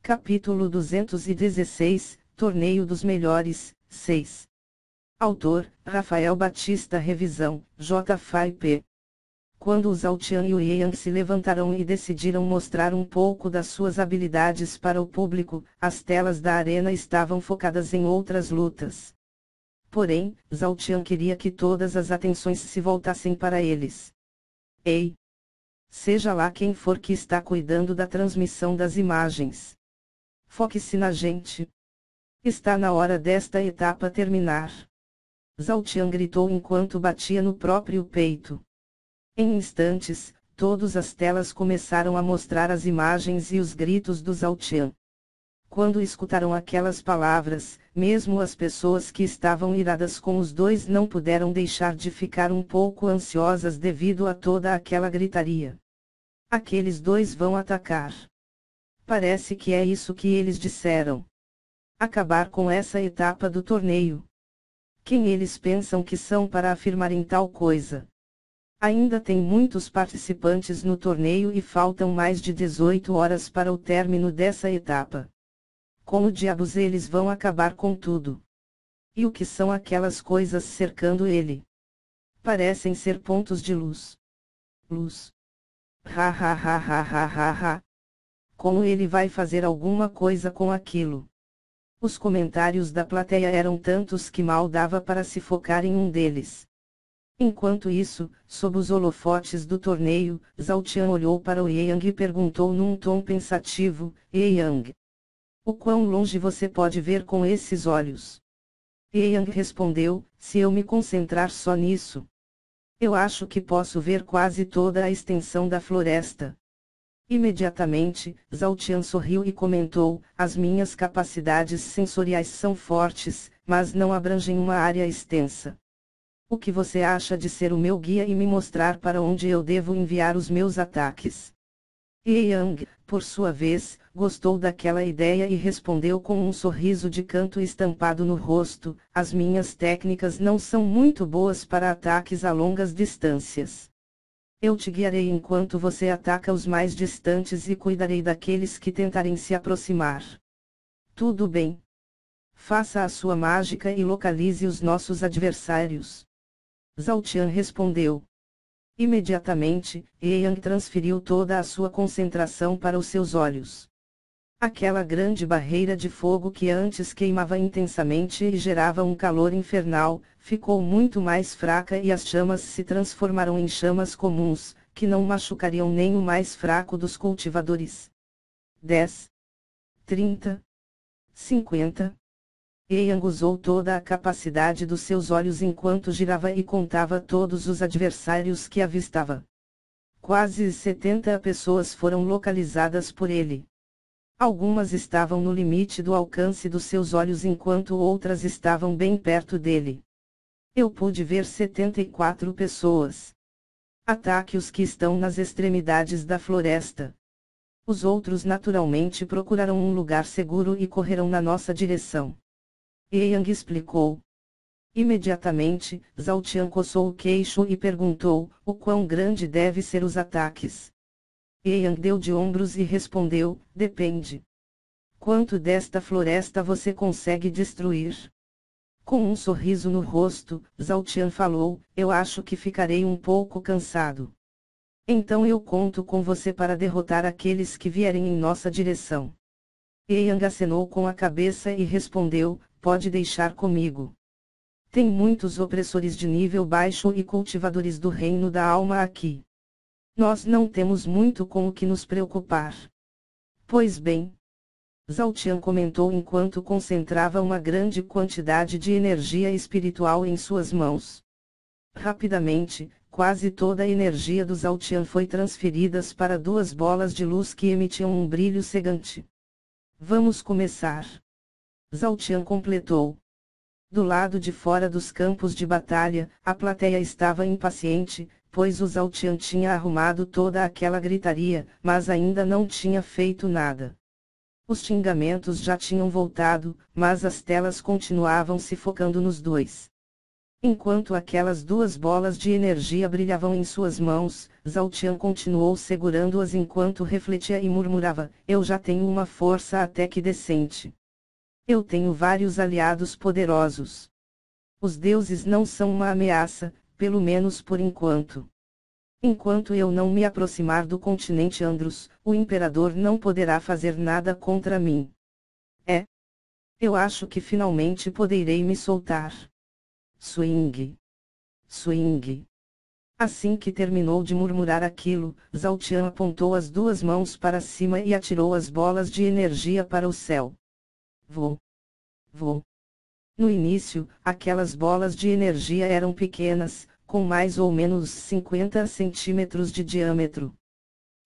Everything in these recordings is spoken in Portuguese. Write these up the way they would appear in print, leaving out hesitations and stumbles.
Capítulo 216, Torneio dos Melhores, 6. Autor, Rafael Batista. Revisão, JFIP. Quando o Zhao Tian e o Yang se levantaram e decidiram mostrar um pouco das suas habilidades para o público, as telas da arena estavam focadas em outras lutas. Porém, Zhao Tian queria que todas as atenções se voltassem para eles. Ei! Seja lá quem for que está cuidando da transmissão das imagens. Foque-se na gente. Está na hora desta etapa terminar. Zhao Tian gritou enquanto batia no próprio peito. Em instantes, todas as telas começaram a mostrar as imagens e os gritos do Zhao Tian. Quando escutaram aquelas palavras, mesmo as pessoas que estavam iradas com os dois não puderam deixar de ficar um pouco ansiosas devido a toda aquela gritaria. Aqueles dois vão atacar. Parece que é isso que eles disseram. Acabar com essa etapa do torneio. Quem eles pensam que são para afirmarem tal coisa? Ainda tem muitos participantes no torneio e faltam mais de 18 horas para o término dessa etapa. Como diabos eles vão acabar com tudo? E o que são aquelas coisas cercando ele? Parecem ser pontos de luz. Luz. Ha ha ha ha ha ha ha. Como ele vai fazer alguma coisa com aquilo? Os comentários da plateia eram tantos que mal dava para se focar em um deles. Enquanto isso, sob os holofotes do torneio, Zhao Tian olhou para o Yang e perguntou num tom pensativo: Yang, o quão longe você pode ver com esses olhos? Yang respondeu: se eu me concentrar só nisso, eu acho que posso ver quase toda a extensão da floresta. Imediatamente, Zhao Tian sorriu e comentou: as minhas capacidades sensoriais são fortes, mas não abrangem uma área extensa. O que você acha de ser o meu guia e me mostrar para onde eu devo enviar os meus ataques? Yang, por sua vez, gostou daquela ideia e respondeu com um sorriso de canto estampado no rosto: as minhas técnicas não são muito boas para ataques a longas distâncias. Eu te guiarei enquanto você ataca os mais distantes e cuidarei daqueles que tentarem se aproximar. Tudo bem. Faça a sua mágica e localize os nossos adversários. Zhao Tian respondeu. Imediatamente, Yang transferiu toda a sua concentração para os seus olhos. Aquela grande barreira de fogo que antes queimava intensamente e gerava um calor infernal, ficou muito mais fraca e as chamas se transformaram em chamas comuns, que não machucariam nem o mais fraco dos cultivadores. 10. 30. 50. Yang usou toda a capacidade dos seus olhos enquanto girava e contava todos os adversários que avistava. Quase 70 pessoas foram localizadas por ele. Algumas estavam no limite do alcance dos seus olhos enquanto outras estavam bem perto dele. Eu pude ver 74 pessoas. Ataque os que estão nas extremidades da floresta. Os outros naturalmente procuraram um lugar seguro e correram na nossa direção. Yang explicou. Imediatamente, Zhao Tian coçou o queixo e perguntou: o quão grande deve ser os ataques? Yang deu de ombros e respondeu: depende. Quanto desta floresta você consegue destruir? Com um sorriso no rosto, Zhao Tian falou: eu acho que ficarei um pouco cansado. Então eu conto com você para derrotar aqueles que vierem em nossa direção. Yang acenou com a cabeça e respondeu: pode deixar comigo. Tem muitos opressores de nível baixo e cultivadores do reino da alma aqui. Nós não temos muito com o que nos preocupar. Pois bem. Zhao Tian comentou enquanto concentrava uma grande quantidade de energia espiritual em suas mãos. Rapidamente, quase toda a energia do Zhao Tian foi transferida para duas bolas de luz que emitiam um brilho cegante. Vamos começar. Zhao Tian completou. Do lado de fora dos campos de batalha, a plateia estava impaciente, pois o Zhao Tian tinha arrumado toda aquela gritaria, mas ainda não tinha feito nada. Os xingamentos já tinham voltado, mas as telas continuavam se focando nos dois. Enquanto aquelas duas bolas de energia brilhavam em suas mãos, Zhao Tian continuou segurando-as enquanto refletia e murmurava: eu já tenho uma força até que decente. Eu tenho vários aliados poderosos. Os deuses não são uma ameaça, pelo menos por enquanto. Enquanto eu não me aproximar do continente Andros, o imperador não poderá fazer nada contra mim. Eu acho que finalmente poderei me soltar. Swing. Swing. Assim que terminou de murmurar aquilo, Zhao Tian apontou as duas mãos para cima e atirou as bolas de energia para o céu. Vou. Vou. No início, aquelas bolas de energia eram pequenas, com mais ou menos 50 centímetros de diâmetro.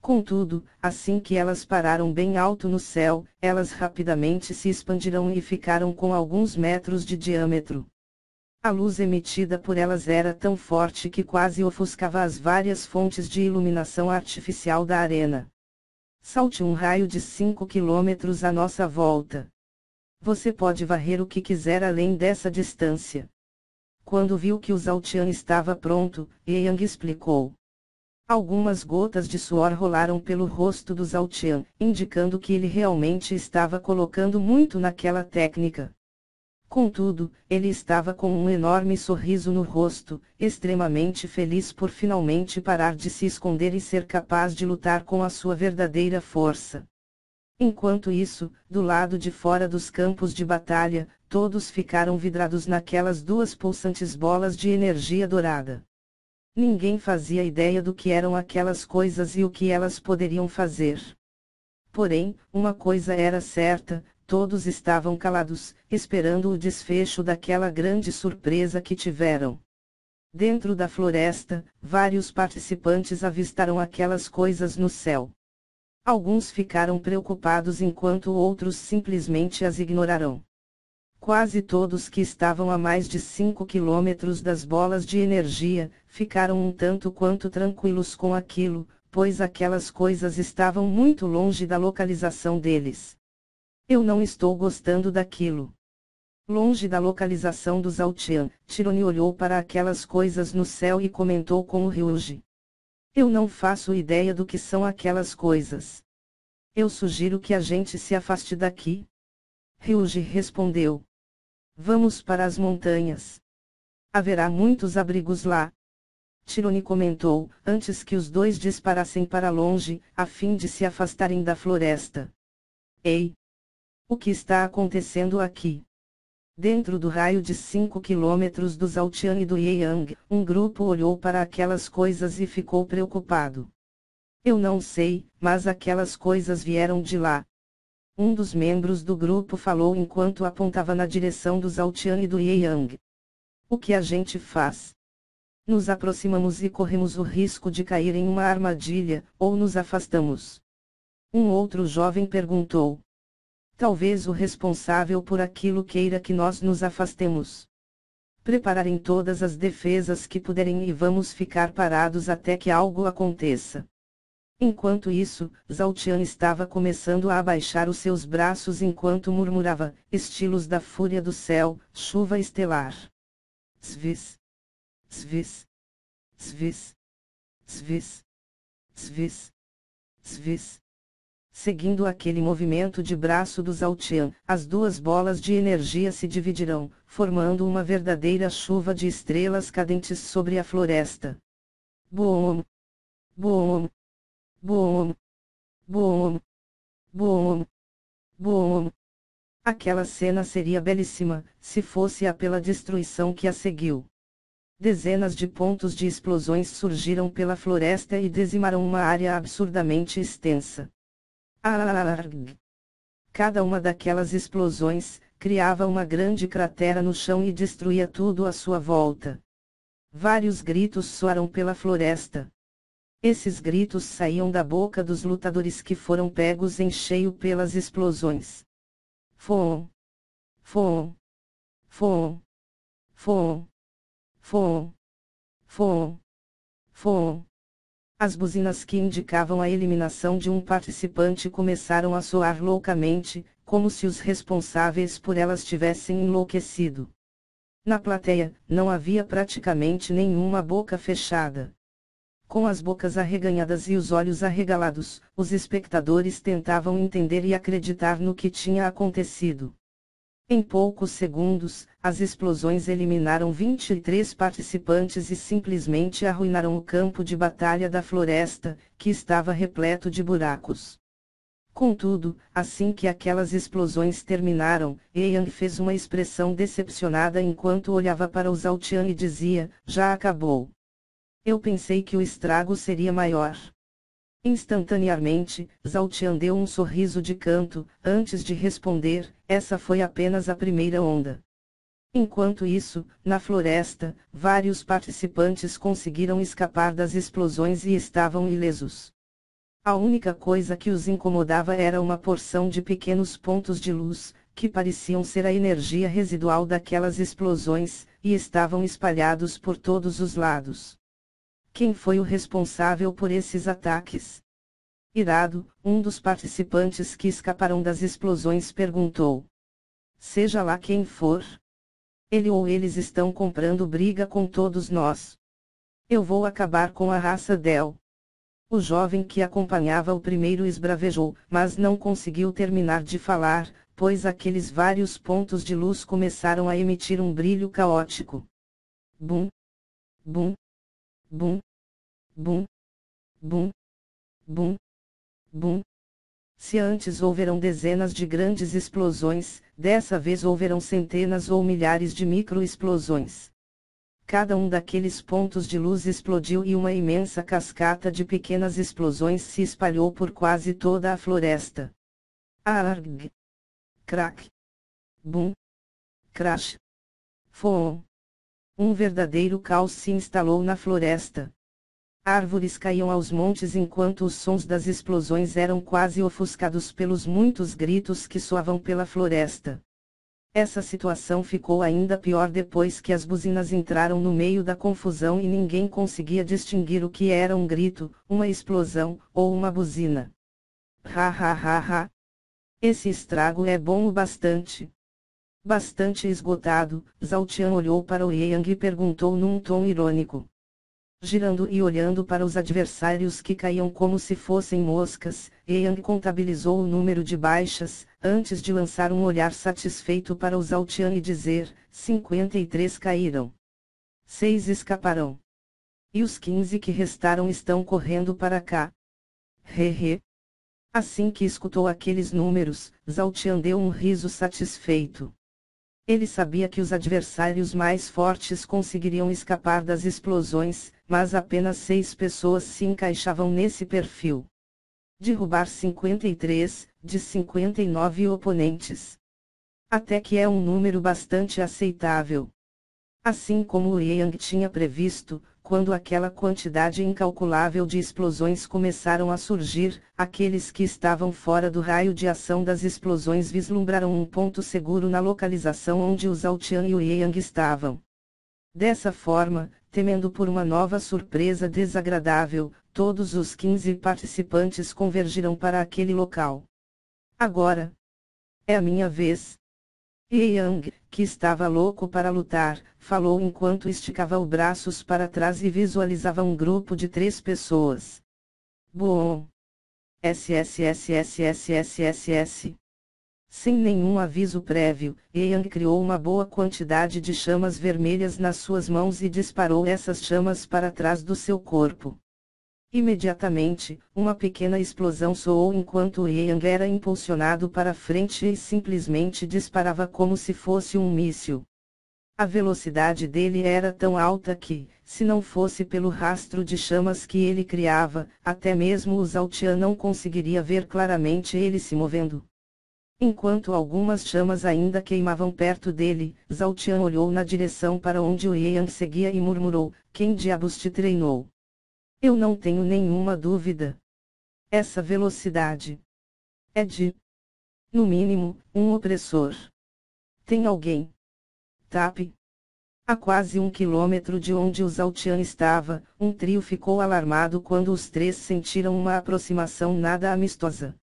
Contudo, assim que elas pararam bem alto no céu, elas rapidamente se expandiram e ficaram com alguns metros de diâmetro. A luz emitida por elas era tão forte que quase ofuscava as várias fontes de iluminação artificial da arena. Salte um raio de 5 quilômetros à nossa volta. Você pode varrer o que quiser além dessa distância. Quando viu que o Zhao Tian estava pronto, Yang explicou. Algumas gotas de suor rolaram pelo rosto do Zhao Tian, indicando que ele realmente estava colocando muito naquela técnica. Contudo, ele estava com um enorme sorriso no rosto, extremamente feliz por finalmente parar de se esconder e ser capaz de lutar com a sua verdadeira força. Enquanto isso, do lado de fora dos campos de batalha, todos ficaram vidrados naquelas duas pulsantes bolas de energia dourada. Ninguém fazia ideia do que eram aquelas coisas e o que elas poderiam fazer. Porém, uma coisa era certa, todos estavam calados, esperando o desfecho daquela grande surpresa que tiveram. Dentro da floresta, vários participantes avistaram aquelas coisas no céu. Alguns ficaram preocupados enquanto outros simplesmente as ignoraram. Quase todos que estavam a mais de 5 quilômetros das bolas de energia, ficaram um tanto quanto tranquilos com aquilo, pois aquelas coisas estavam muito longe da localização deles. Eu não estou gostando daquilo. Longe da localização do Zhao Tian, Tirone olhou para aquelas coisas no céu e comentou com o Ryuji. Eu não faço ideia do que são aquelas coisas. Eu sugiro que a gente se afaste daqui. Ryuji respondeu. Vamos para as montanhas. Haverá muitos abrigos lá. Tirone comentou, antes que os dois disparassem para longe, a fim de se afastarem da floresta. Ei! O que está acontecendo aqui? Dentro do raio de 5 quilômetros do Zhao Tian e do Yang, um grupo olhou para aquelas coisas e ficou preocupado. Eu não sei, mas aquelas coisas vieram de lá. Um dos membros do grupo falou enquanto apontava na direção do Zhao Tian e do Yang. O que a gente faz? Nos aproximamos e corremos o risco de cair em uma armadilha, ou nos afastamos? Um outro jovem perguntou. Talvez o responsável por aquilo queira que nós nos afastemos. Prepararem todas as defesas que puderem e vamos ficar parados até que algo aconteça. Enquanto isso, Zhao Tian estava começando a abaixar os seus braços enquanto murmurava, estilos da fúria do céu, chuva estelar. Svis. Svis. Svis. Svis. Svis. Svis. Seguindo aquele movimento de braço do Zhao Tian, as duas bolas de energia se dividirão, formando uma verdadeira chuva de estrelas cadentes sobre a floresta. Boom! Boom! Boom! Boom! Boom! Boom! Aquela cena seria belíssima, se fosse a pela destruição que a seguiu. Dezenas de pontos de explosões surgiram pela floresta e dizimaram uma área absurdamente extensa. Cada uma daquelas explosões, criava uma grande cratera no chão e destruía tudo à sua volta. Vários gritos soaram pela floresta. Esses gritos saíam da boca dos lutadores que foram pegos em cheio pelas explosões. Fom! Fom! Fom! Fom! Fom! Fom! Fom! As buzinas que indicavam a eliminação de um participante começaram a soar loucamente, como se os responsáveis por elas tivessem enlouquecido. Na plateia, não havia praticamente nenhuma boca fechada. Com as bocas arreganhadas e os olhos arregalados, os espectadores tentavam entender e acreditar no que tinha acontecido. Em poucos segundos, as explosões eliminaram 23 participantes e simplesmente arruinaram o campo de batalha da floresta, que estava repleto de buracos. Contudo, assim que aquelas explosões terminaram, Yang fez uma expressão decepcionada enquanto olhava para o Zhao Tian e dizia: já acabou. Eu pensei que o estrago seria maior. Instantaneamente, Zhao Tian deu um sorriso de canto, antes de responder: essa foi apenas a primeira onda. Enquanto isso, na floresta, vários participantes conseguiram escapar das explosões e estavam ilesos. A única coisa que os incomodava era uma porção de pequenos pontos de luz, que pareciam ser a energia residual daquelas explosões, e estavam espalhados por todos os lados. Quem foi o responsável por esses ataques? Irado, um dos participantes que escaparam das explosões perguntou. Seja lá quem for. Ele ou eles estão comprando briga com todos nós. Eu vou acabar com a raça Del. O jovem que acompanhava o primeiro esbravejou, mas não conseguiu terminar de falar, pois aqueles vários pontos de luz começaram a emitir um brilho caótico. Bum! Bum! Bum! Bum! Bum! Bum! Bum! Se antes houveram dezenas de grandes explosões, dessa vez houveram centenas ou milhares de microexplosões. Cada um daqueles pontos de luz explodiu e uma imensa cascata de pequenas explosões se espalhou por quase toda a floresta. Arg! Crack! Bum! Crash! Foom! Um verdadeiro caos se instalou na floresta. Árvores caíam aos montes enquanto os sons das explosões eram quase ofuscados pelos muitos gritos que soavam pela floresta. Essa situação ficou ainda pior depois que as buzinas entraram no meio da confusão e ninguém conseguia distinguir o que era um grito, uma explosão, ou uma buzina. Ha ha ha ha! Esse estrago é bom o bastante. Bastante esgotado, Zhao Tian olhou para o Yang e perguntou num tom irônico. Girando e olhando para os adversários que caíam como se fossem moscas, Yang contabilizou o número de baixas, antes de lançar um olhar satisfeito para o Zhao Tian e dizer: 53 caíram. 6 escaparão. E os 15 que restaram estão correndo para cá. Hehe. Assim que escutou aqueles números, Zhao Tian deu um riso satisfeito. Ele sabia que os adversários mais fortes conseguiriam escapar das explosões, mas apenas 6 pessoas se encaixavam nesse perfil. Derrubar 53, de 59 oponentes. Até que é um número bastante aceitável. Assim como o Yang tinha previsto, quando aquela quantidade incalculável de explosões começaram a surgir, aqueles que estavam fora do raio de ação das explosões vislumbraram um ponto seguro na localização onde o Zhao Tian e o Yang estavam. Dessa forma, temendo por uma nova surpresa desagradável, todos os 15 participantes convergiram para aquele local. Agora é a minha vez. Yang, que estava louco para lutar, falou enquanto esticava os braços para trás e visualizava um grupo de 3 pessoas. Bom! SSSSSSSS. Sem nenhum aviso prévio, Yang criou uma boa quantidade de chamas vermelhas nas suas mãos e disparou essas chamas para trás do seu corpo. Imediatamente, uma pequena explosão soou enquanto Yang era impulsionado para frente e simplesmente disparava como se fosse um míssil. A velocidade dele era tão alta que, se não fosse pelo rastro de chamas que ele criava, até mesmo o Zhao Tian não conseguiria ver claramente ele se movendo. Enquanto algumas chamas ainda queimavam perto dele, Zhao Tian olhou na direção para onde o Yang seguia e murmurou: quem diabos te treinou? Eu não tenho nenhuma dúvida. Essa velocidade é de, no mínimo, um opressor. Tem alguém? Tape. A quase 1 quilômetro de onde o Zhao Tian estava, um trio ficou alarmado quando os 3 sentiram uma aproximação nada amistosa.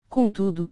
Contudo,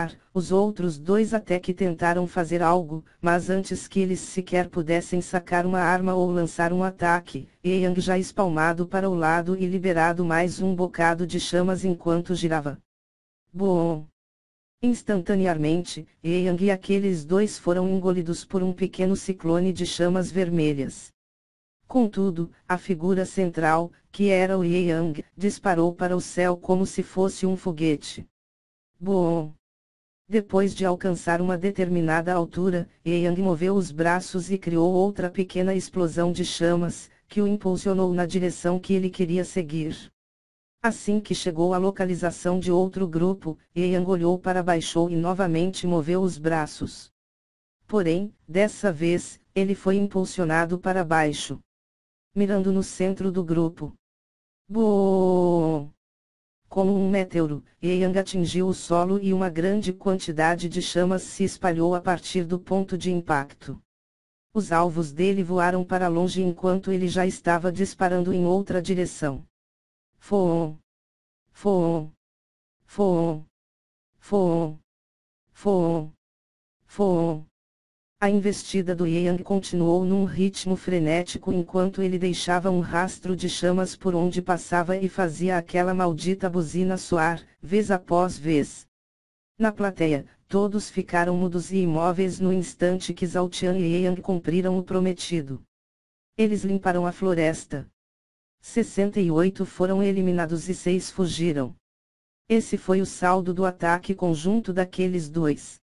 ar, os outros dois até que tentaram fazer algo, mas antes que eles sequer pudessem sacar uma arma ou lançar um ataque, Yang já espalmado para o lado e liberado mais um bocado de chamas enquanto girava. Bom! Instantaneamente, Yang e aqueles dois foram engolidos por um pequeno ciclone de chamas vermelhas. Contudo, a figura central, que era o Yang, disparou para o céu como se fosse um foguete. Bom! Depois de alcançar uma determinada altura, Yang moveu os braços e criou outra pequena explosão de chamas, que o impulsionou na direção que ele queria seguir. Assim que chegou à localização de outro grupo, Yang olhou para baixo e novamente moveu os braços. Porém, dessa vez, ele foi impulsionado para baixo. Mirando no centro do grupo. Boom! Como um meteoro, Yang atingiu o solo e uma grande quantidade de chamas se espalhou a partir do ponto de impacto. Os alvos dele voaram para longe enquanto ele já estava disparando em outra direção. Foom! Foom! Foom! Foom! Foom! Foom! A investida do Yang continuou num ritmo frenético enquanto ele deixava um rastro de chamas por onde passava e fazia aquela maldita buzina soar, vez após vez. Na plateia, todos ficaram mudos e imóveis no instante que Zhao Tian e Yang cumpriram o prometido. Eles limparam a floresta. 68 foram eliminados e 6 fugiram. Esse foi o saldo do ataque conjunto daqueles dois.